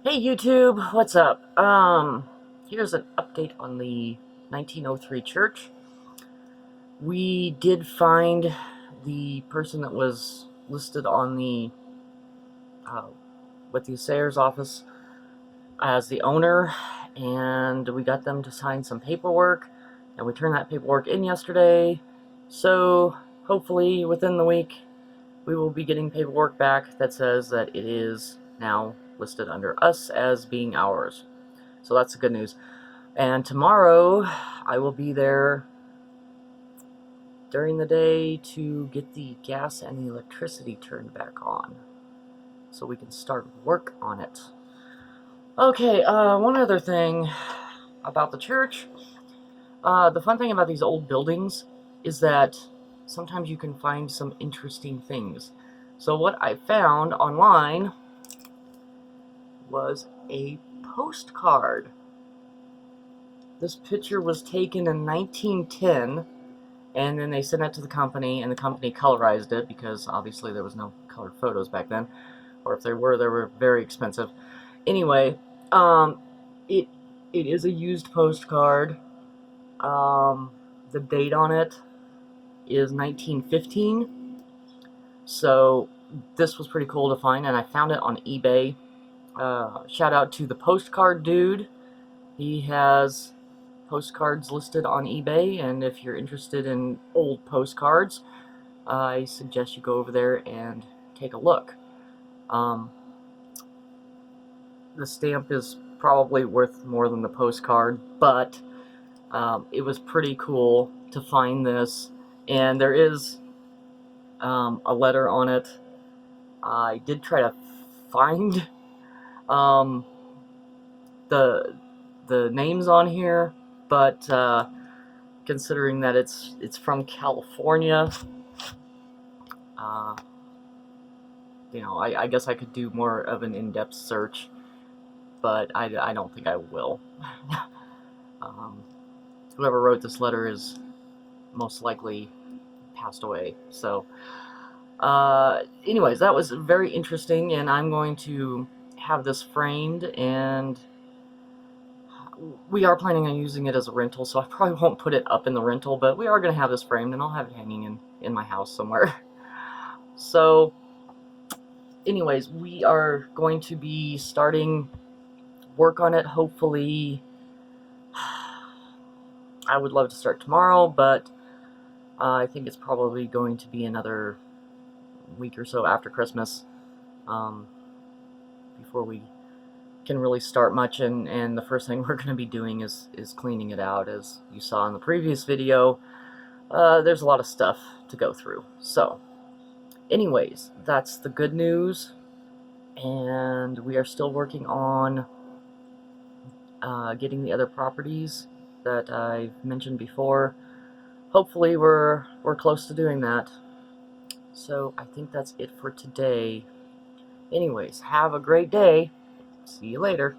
Hey YouTube, what's up? Here's an update on the 1903 church. We did find the person that was listed on the with the assayer's office as the owner, and we got them to sign some paperwork, and we turned that paperwork in yesterday. So hopefully within the week we will be getting paperwork back that says that it is now listed under us as being ours. So that's the good news. And tomorrow I will be there during the day to get the gas and the electricity turned back on so we can start work on it. Okay, one other thing about the church. The fun thing about these old buildings is that sometimes you can find some interesting things. So what I found online was a postcard. This picture was taken in 1910, and then they sent it to the company, and the company colorized it because obviously there was no colored photos back then, or if there were, they were very expensive. Anyway, it is a used postcard. The date on it is 1915, so this was pretty cool to find, and I found it on eBay. Shout out to the postcard dude. He has postcards listed on eBay, and if you're interested in old postcards, I suggest you go over there and take a look. The stamp is probably worth more than the postcard, but it was pretty cool to find this, and there is a letter on it. I did try to find the names on here, but considering that it's from California, I guess I could do more of an in-depth search, but I don't think I will. Whoever wrote this letter is most likely passed away. So, anyways, that was very interesting, and I'm going to have this framed, and we are planning on using it as a rental, so I probably won't put it up in the rental, but we are going to have this framed, and I'll have it hanging in my house somewhere. So, anyways, we are going to be starting work on it, hopefully. I would love to start tomorrow, but I think it's probably going to be another week or so after Christmas before we can really start much, and the first thing we're going to be doing is cleaning it out. As you saw in the previous video, there's a lot of stuff to go through. So anyways, that's the good news, and we are still working on getting the other properties that I've mentioned before. Hopefully we're close to doing that. So I think that's it for today. Anyways, have a great day. See you later.